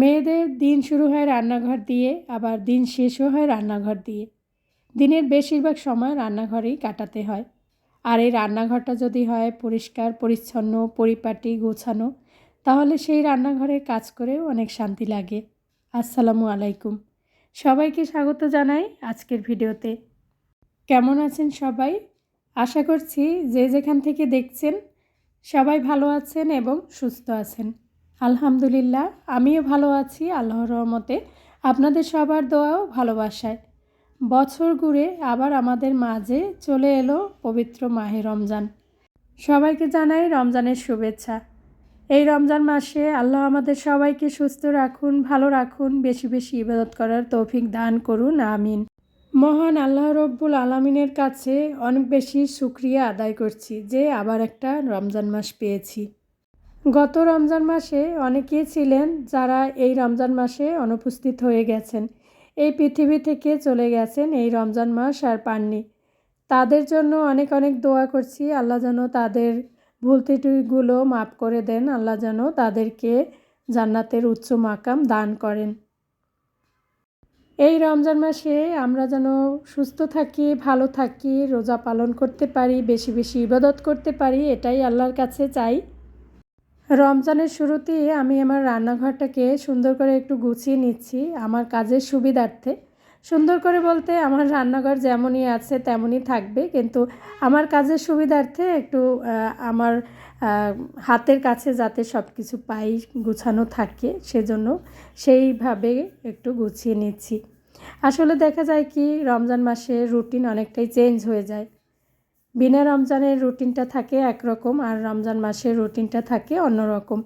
মেয়েদের দিন শুরু হয় রান্নাঘর দিয়ে, আবার দিন শেষও হয় রান্নাঘর দিয়ে। দিনের বেশিরভাগ সময় রান্নাঘরেই কাটাতে হয়। আর এই রান্নাঘরটা যদি হয় পরিষ্কার পরিচ্ছন্ন, পরিপাটি, গোছানো, তাহলে সেই রান্নাঘরে কাজ করেও অনেক শান্তি লাগে। আসসালামু আলাইকুম। সবাইকে স্বাগত জানাই আজকের ভিডিওতে। কেমন আছেন সবাই? আশা করছি যে যেখান থেকে দেখছেন সবাই ভালো আছেন এবং সুস্থ আছেন। আলহামদুলিল্লাহ, আমিও ভালো আছি আল্লাহর রহমতে, আপনাদের সবার দোয়া ও ভালোবাসায়। বছর ঘুরে আবার আমাদের মাঝে চলে এলো পবিত্র মাহে রমজান। সবাইকে জানাই রমজানের শুভেচ্ছা। এই রমজান মাসে আল্লাহ আমাদের সবাইকে সুস্থ রাখুন, ভালো রাখুন, বেশি বেশি ইবাদত করার তৌফিক দান করুন, আমিন। মহান আল্লাহ রব্বুল আলামিনের কাছে অনেক বেশি শুকরিয়া আদায় করছি যে আবার একটা রমজান মাস পেয়েছি। গত রমজান মাসে অনেকেই ছিলেন যারা এই রমজান মাসে অনুপস্থিত হয়ে গেছেন, এই পৃথিবী থেকে চলে গেছেন, এই রমজান মাস আর পাননি। তাদের জন্য অনেক অনেক দোয়া করছি, আল্লাহ যেন তাদের ভুল ত্রুটিগুলো মাফ করে দেন, আল্লাহ যেন তাদেরকে জান্নাতের উচ্চ মাকাম দান করেন। এই রমজান মাসে আমরা যেন সুস্থ থাকি, ভালো থাকি, রোজা পালন করতে পারি, বেশি বেশি ইবাদত করতে পারি, এটাই আল্লাহর কাছে চাই। রমজানের শুরুতেই আমি আমার রান্নাঘরটাকে সুন্দর করে একটু গুছিয়ে নিচ্ছি আমার কাজের সুবিধার্থে। সুন্দর করে বলতে আমার রান্নাঘর যেমনই আছে তেমনই থাকবে, কিন্তু আমার কাজের সুবিধার্থে একটু আমার হাতের কাছে যাতে সব কিছু পাই, গুছানো থাকে, সেজন্য সেইভাবে একটু গুছিয়ে নিচ্ছি। আসলে দেখা যায় কি, রমজান মাসে রুটিন অনেকটাই চেঞ্জ হয়ে যায়। বিনা রমজানের রুটিনটা থাকে একরকম, আর রমজান মাসের রুটিনটা থাকে অন্যরকম।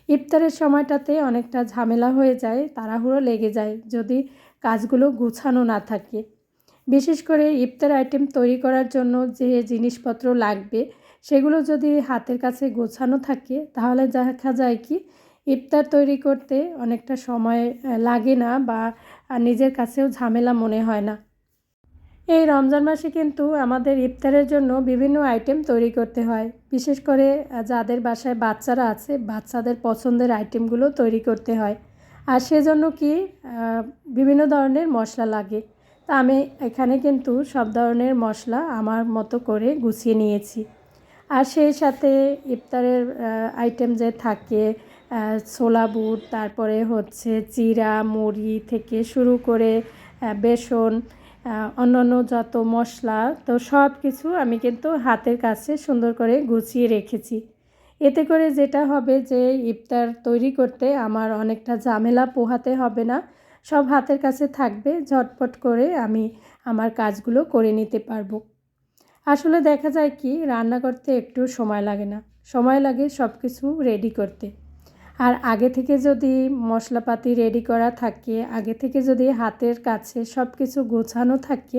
ইফতারের সময়টাতে অনেকটা ঝামেলা হয়ে যায়, তাড়াহুড়ো লেগে যায় যদি কাজগুলো গুছানো না থাকে। বিশেষ করে ইফতার আইটেম তৈরি করার জন্য যে জিনিসপত্র লাগবে সেগুলো যদি হাতের কাছে গোছানো থাকে, তাহলে দেখা যায় কি ইফতার তৈরি করতে অনেকটা সময় লাগে না, বা নিজের কাছেও ঝামেলা মনে হয় না। এই রমজান মাসে কিন্তু আমাদের ইফতারের জন্য বিভিন্ন আইটেম তৈরি করতে হয়। বিশেষ করে যাদের বাসায় বাচ্চারা আছে, বাচ্চাদের পছন্দের আইটেমগুলো তৈরি করতে হয়। আর সেজন্য কি বিভিন্ন ধরনের মশলা লাগে। তা আমি এখানে কিন্তু সব ধরনের মশলা আমার মতো করে গুছিয়ে নিয়েছি। আর সেই সাথে ইফতারের আইটেম যে থাকে, ছোলা বুট, তারপরে হচ্ছে জিরা, মুড়ি থেকে শুরু করে বেসন, অন্যান্য যত মশলা, তো সব কিছু আমি কিন্তু হাতের কাছে সুন্দর করে গুছিয়ে রেখেছি। এতে করে যেটা হবে যে ইফতার তৈরি করতে আমার অনেকটা ঝামেলা পোহাতে হবে না, সব হাতের কাছে থাকবে, ঝটপট করে আমি আমার কাজগুলো করে নিতে পারবো। আসলে দেখা যায় কি, রান্না করতে একটু সময় লাগে না, সময় লাগে সব কিছু রেডি করতে। আর আগে থেকে যদি মশলাপাতি রেডি করা থাকে, আগে থেকে যদি হাতের কাছে সব কিছু গোছানো থাকে,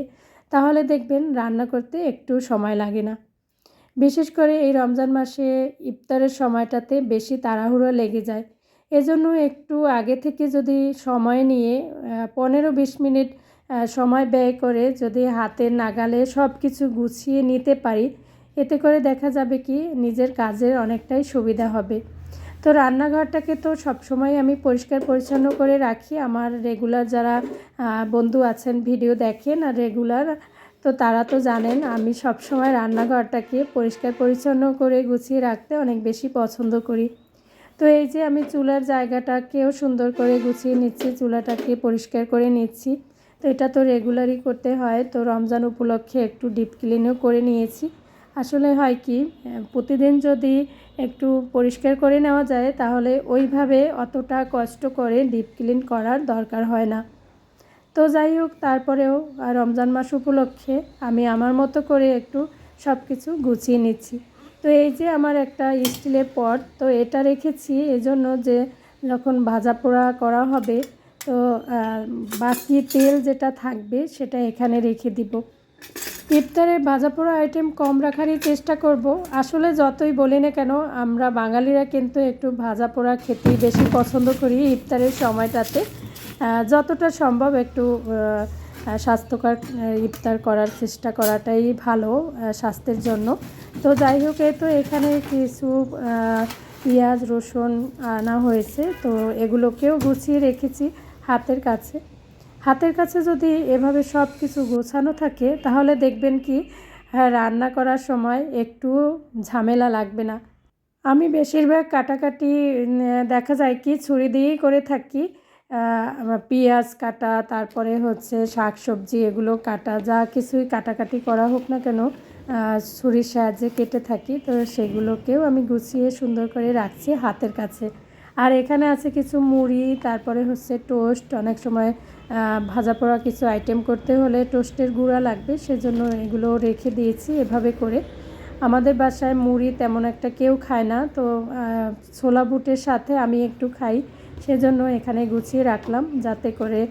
তাহলে দেখবেন রান্না করতে একটু সময় লাগে না। বিশেষ করে এই রমজান মাসে ইফতারের সময়টাতে বেশি তাড়াহুড়ো লেগে যায়। এজন্য একটু আগে থেকে যদি সময় নিয়ে 15-20 মিনিট সময় ব্যয় করে যদি হাতের নাগালে সব কিছু গুছিয়ে নিতে পারি, এতে করে দেখা যাবে কি নিজের কাজের অনেকটাই সুবিধা হবে। তো রান্নাঘরটাকে তো সবসময় আমি পরিষ্কার পরিচ্ছন্ন করে রাখি। আমার রেগুলার যারা বন্ধু আছেন, ভিডিও দেখেন আর রেগুলার, তো তারা তো জানেন আমি সবসময় রান্নাঘরটাকে পরিষ্কার পরিচ্ছন্ন করে গুছিয়ে রাখতে অনেক বেশি পছন্দ করি। তো এই যে আমি চুলার জায়গাটাকেও সুন্দর করে গুছিয়ে নিচ্ছি, চুলাটাকে পরিষ্কার করে নিচ্ছি। তো এটা তো রেগুলারই করতে হয়, তো রমজান উপলক্ষে একটু ডিপ ক্লিনও করে নিয়েছি। আসলে হয় কি, প্রতিদিন যদি একটু পরিষ্কার করে নেওয়া যায়, তাহলে ওইভাবে অতটা কষ্ট করে ডিপ ক্লিন করার দরকার হয় না। তো যাই হোক, তারপরেও রমজান মাস উপলক্ষে আমি আমার মতো করে একটু সব কিছু গুছিয়ে নিচ্ছি। তো এই যে আমার একটা স্টিলের পট, তো এটা রেখেছি এজন্য যে যখন ভাজা পোড়া করা হবে, তো বাকি তেল যেটা থাকবে সেটা এখানে রেখে দিব। ইফতারে ভাজা পোড়া আইটেম কম রাখারই চেষ্টা করব। আসলে যতই বলি না কেন, আমরা বাঙালিরা কিন্তু একটু ভাজা পোড়া খেতেই বেশি পছন্দ করি ইফতারের সময়টাতে। যতটা সম্ভব একটু স্বাস্থ্যকর ইফতার করার চেষ্টা করাটাই ভালো স্বাস্থ্যের জন্য। তো যাই হোক, এই তো এখানে কিছু পেঁয়াজ রসুন আনা হয়েছে, তো এগুলোকেও গুছিয়ে রেখেছি হাতের কাছে। হাতের কাছে যদি এভাবে সব কিছু গোছানো থাকে তাহলে দেখবেন কি রান্না করার সময় একটু ঝামেলা লাগবে না। আমি বেশিরভাগ কাটাকাটি দেখা যায় কি ছুরি দিয়েই করে থাকি। পেঁয়াজ কাটা, তারপরে হচ্ছে শাক সবজি এগুলো কাটা, যা কিছুই কাটাকাটি করা হোক না কেন ছুরির সাহায্যে কেটে থাকি। তো সেগুলোকেও আমি গুছিয়ে সুন্দর করে রাখছি হাতের কাছে। আর এখানে আছে কিছু মুড়ি, তারপরে হচ্ছে টোস্ট। অনেক সময় ভাজা পোড়া কিছু আইটেম করতে হলে টোস্টের গুঁড়া লাগবে, সেজন্য এগুলো রেখে দিয়েছি এভাবে করে। আমাদের বাসায় মুড়ি তেমন একটা কেউ খায় না, তো ছোলা বুটের সাথে আমি একটু খাই, সেজন্য এখানে গুছিয়ে রাখলাম যাতে করে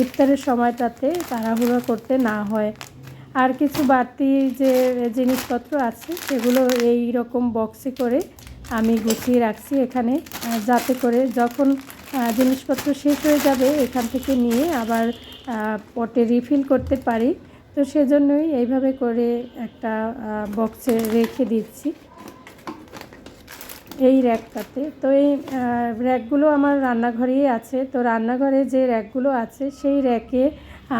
ইফতারের সময়টাতে তাড়াহুড়ো করতে না হয়। আর কিছু বাড়তি যে জিনিসপত্র আছে সেগুলো এই রকম বক্সে করে আমি গুছিয়ে রাখছি এখানে, যাতে করে যখন জিনিসপত্র শেষ হয়ে যাবে এখান থেকে নিয়ে আবার পটে রিফিল করতে পারি। তো সেজন্যই এইভাবে করে একটা বক্সে রেখে দিচ্ছি এই র্যাকটাতে। তো এই র্যাকগুলো আমার রান্নাঘরেই আছে। তো রান্নাঘরে যে র্যাকগুলো আছে সেই র্যাকে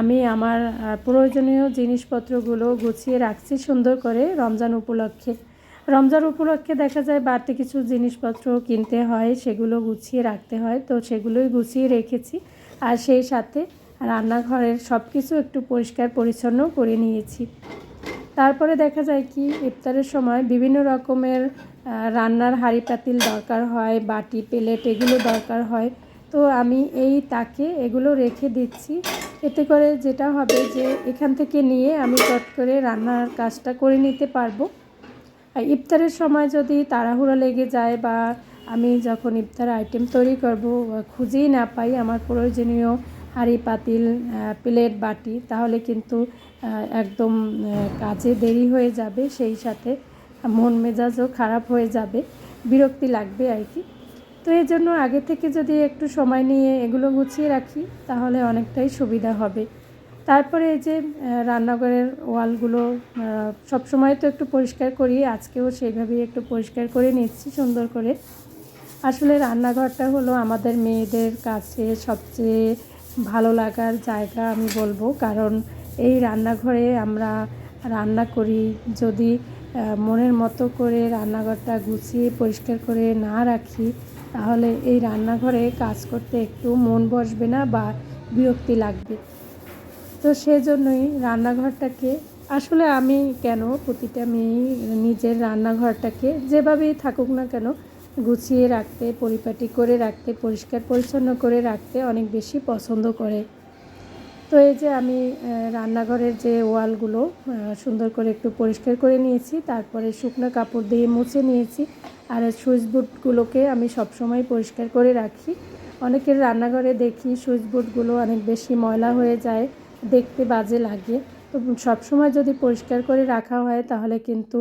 আমি আমার প্রয়োজনীয় জিনিসপত্রগুলো গুছিয়ে রাখছি সুন্দর করে রমজান উপলক্ষে। রমজান উপলক্ষে দেখা যায় বাড়তি কিছু জিনিসপত্র কিনতে হয়, সেগুলো গুছিয়ে রাখতে হয়, তো সেগুলোই গুছিয়ে রেখেছি। আর সেই সাথে রান্নাঘরের সব কিছু একটু পরিষ্কার পরিচ্ছন্ন করে নিয়েছি। তারপরে দেখা যায় কি ইফতারের সময় বিভিন্ন রকমের রান্নার হাঁড়ি পাতিল দরকার হয়, বাটি প্লেট এগুলো দরকার হয়। তো আমি এই তাকে এগুলো রেখে দিচ্ছি। এতে করে যেটা হবে যে এখান থেকে নিয়ে আমি চট করে রান্নার কাজটা করে নিতে পারবো। ইফতারের সময় যদি তাড়াহুড়ো লেগে যায় বা আমি যখন ইফতার আইটেম তৈরি করব খুঁজেই না পাই আমার প্রয়োজনীয় হাঁড়ি পাতিল প্লেট বাটি, তাহলে কিন্তু একদম কাজে দেরি হয়ে যাবে, সেই সাথে মন মেজাজও খারাপ হয়ে যাবে, বিরক্তি লাগবে আর কি। তো এই জন্য আগে থেকে যদি একটু সময় নিয়ে এগুলো গুছিয়ে রাখি তাহলে অনেকটাই সুবিধা হবে। তারপরে এই যে রান্নাঘরের ওয়ালগুলো সবসময় তো একটু পরিষ্কার করি, আজকেও সেইভাবেই একটু পরিষ্কার করে নিচ্ছি সুন্দর করে। আসলে রান্নাঘরটা হলো আমাদের মেয়েদের কাছে সবচেয়ে ভালো লাগার জায়গা আমি বলবো, কারণ এই রান্নাঘরে আমরা রান্না করি। যদি মনের মতো করে রান্নাঘরটা গুছিয়ে পরিষ্কার করে না রাখি তাহলে এই রান্নাঘরে কাজ করতে একটু মন বসবে না বা বিরক্তি লাগবে। তো সেজন্যই রান্নাঘরটাকে আসলে আমি কেন প্রতিটা মেয়েই নিজের রান্নাঘরটাকে যেভাবেই থাকুক না কেন গুছিয়ে রাখতে, পরিপাটি করে রাখতে, পরিষ্কার পরিচ্ছন্ন করে রাখতে অনেক বেশি পছন্দ করে। তো এই যে আমি রান্নাঘরের যে ওয়ালগুলো সুন্দর করে একটু পরিষ্কার করে নিয়েছি, তারপরে শুকনো কাপড় দিয়ে মুছে নিয়েছি। আর সুইচ বোর্ডগুলোকে আমি সবসময় পরিষ্কার করে রাখি। অনেকের রান্নাঘরে দেখি সুইচ বোর্ডগুলো অনেক বেশি ময়লা হয়ে যায়, দেখতে বাজে লাগে। তো সবসময় যদি পরিষ্কার করে রাখা হয় তাহলে কিন্তু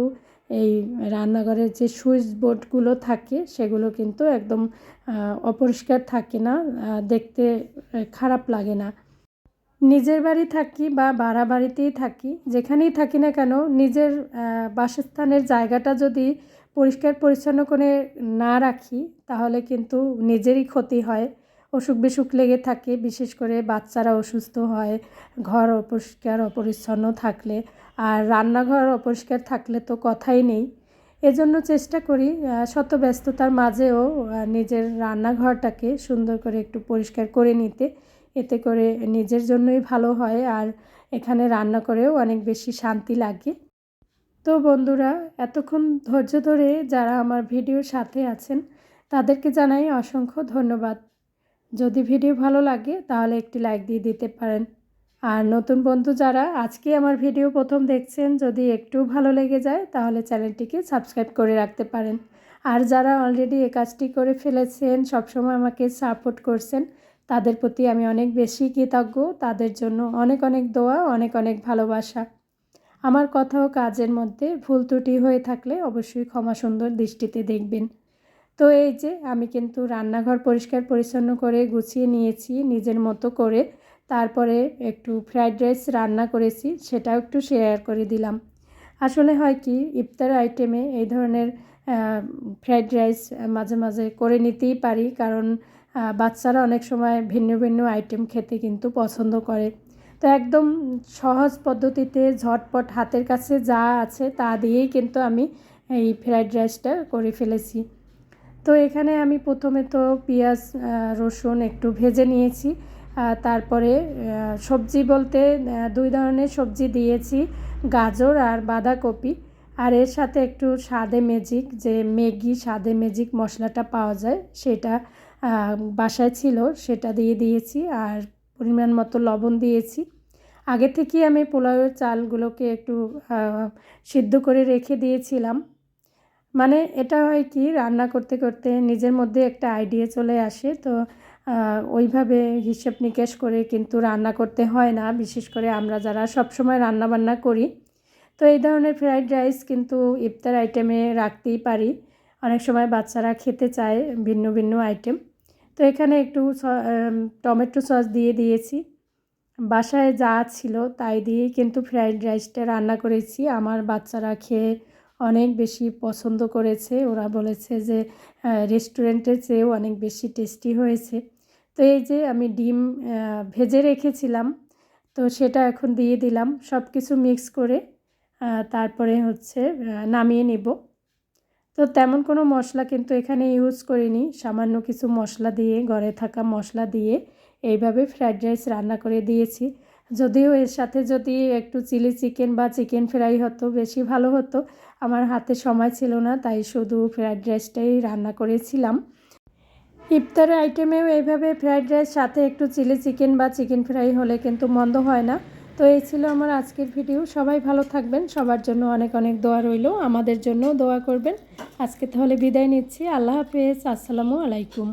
এই রান্নাঘরের যে সুইচ বোর্ডগুলো থাকে সেগুলো কিন্তু একদম অপরিষ্কার থাকে না, দেখতে খারাপ লাগে না। নিজের বাড়ি থাকি বা ভাড়া বাড়িতেই থাকি, যেখানেই থাকি না কেন নিজের বাসস্থানের জায়গাটা যদি পরিষ্কার পরিচ্ছন্ন করে না রাখি তাহলে কিন্তু নিজেরই ক্ষতি হয়, অসুখ বিসুখ লেগে থাকে, বিশেষ করে বাচ্চারা অসুস্থ হয় ঘর অপরিষ্কার অপরিচ্ছন্ন থাকলে। আর রান্নাঘর অপরিষ্কার থাকলে তো কথাই নেই। এজন্য চেষ্টা করি শত ব্যস্ততার মাঝেও নিজের রান্নাঘরটাকে সুন্দর করে একটু পরিষ্কার করে নিতে। এতে করে নিজের জন্যই ভালো হয় আর এখানে রান্না করেও অনেক বেশি শান্তি লাগে। তো বন্ধুরা, এতক্ষণ ধৈর্য ধরে যারা আমার ভিডিওর সাথে আছেন তাদেরকে জানাই অসংখ্য ধন্যবাদ। যদি ভিডিও ভালো লাগে তাহলে একটি লাইক দিয়ে দিতে পারেন। আর নতুন বন্ধু যারা আজকে আমার ভিডিও প্রথম দেখছেন, যদি একটু ভালো লেগে যায় তাহলে চ্যানেলটিকে সাবস্ক্রাইব করে রাখতে পারেন। আর যারা অলরেডি এই কাজটি করে ফেলেছেন, সবসময় আমাকে সাপোর্ট করছেন, তাদের প্রতি আমি অনেক বেশি কৃতজ্ঞ। তাদের জন্য অনেক অনেক দোয়া, অনেক অনেক ভালোবাসা। আমার কথা ও কাজের মধ্যে ভুল ত্রুটি হয়ে থাকলে অবশ্যই ক্ষমা সুন্দর দৃষ্টিতে দেখবেন। তো এই যে আমি কিন্তু রান্নাঘর পরিষ্কার পরিচ্ছন্ন করে গুছিয়ে নিয়েছি নিজের মতো করে। তারপরে একটু ফ্রাইড রাইস রান্না করেছি, সেটাও একটু শেয়ার করে দিলাম। আসলে হয় কি ইফতার আইটেমে এই ধরনের ফ্রাইড রাইস মাঝে মাঝে করে নিতেই পারি, কারণ বাচ্চারা অনেক সময় ভিন্ন ভিন্ন আইটেম খেতে কিন্তু পছন্দ করে। তো একদম সহজ পদ্ধতিতে ঝটপট হাতের কাছে যা আছে তা দিয়েই কিন্তু আমি এই ফ্রাইড রাইসটা করে ফেলেছি। তো এখানে আমি প্রথমে তো পেঁয়াজ রসুন একটু ভেজে নিয়েছি, তারপরে সবজি বলতে 2 ধরনের সবজি দিয়েছি, গাজর আর বাঁধাকপি। আর এর সাথে একটু স্বাদে ম্যাজিক, যে ম্যাগি স্বাদে ম্যাজিক মশলাটা পাওয়া যায় সেটা বাসায় ছিল, সেটা দিয়ে দিয়েছি। আর পরিমাণ মতো লবণ দিয়েছি। আগে থেকেই আমি পোলাওয়ের চালগুলোকে একটু সিদ্ধ করে রেখে দিয়েছিলাম। মানে এটা হয় কি রান্না করতে করতে নিজের মধ্যে একটা আইডিয়া চলে আসে, তো ওইভাবে হিসেব নিকেশ করে কিন্তু রান্না করতে হয় না, বিশেষ করে আমরা যারা সবসময় রান্না বান্না করি। তো এই ধরনের ফ্রাইড রাইস কিন্তু ইফতার আইটেমে রাখতেই পারি, অনেক সময় বাচ্চারা খেতে চায় ভিন্ন ভিন্ন আইটেম। তো এখানে একটু টমেটো সস দিয়ে দিয়েছি, বাসায় যা ছিল তাই দিয়েই কিন্তু ফ্রাইড রাইসটা রান্না করেছি। আমার বাচ্চারা খেয়ে অনেক বেশি পছন্দ করেছে, ওরা বলেছে যে রেস্টুরেন্টের চেয়েও অনেক বেশি টেস্টি হয়েছে। তো এই যে আমি ডিম ভেজে রেখেছিলাম, তো সেটা এখন দিয়ে দিলাম, সব কিছু মিক্স করে তারপরে হচ্ছে নামিয়ে নেব। তো তেমন কোনো মশলা কিন্তু এখানে ইউজ করিনি, সামান্য কিছু মশলা দিয়ে, ঘরে থাকা মশলা দিয়ে এইভাবে ফ্রাইড রাইস রান্না করে দিয়েছি। যদিও এর সাথে যদি একটু চিলি চিকেন বা চিকেন ফ্রাই হতো বেশি ভালো হতো, আমার হাতে সময় ছিল না, তাই শুধু ফ্রাইড রাইসটাই রান্না করেছিলাম। ইফতারের আইটেমেও এইভাবে ফ্রাইড রাইস সাথে একটু চিলি চিকেন বা চিকেন ফ্রাই হলে কিন্তু মন্দ হয় না। তো এই ছিল আমার আজকের ভিডিও। সবাই ভালো থাকবেন, সবার জন্য অনেক অনেক দোয়া রইল, আমাদের জন্যও দোয়া করবেন। আজকে তাহলে বিদায় নিচ্ছি। আল্লাহ হাফেজ, আসসালামু আলাইকুম।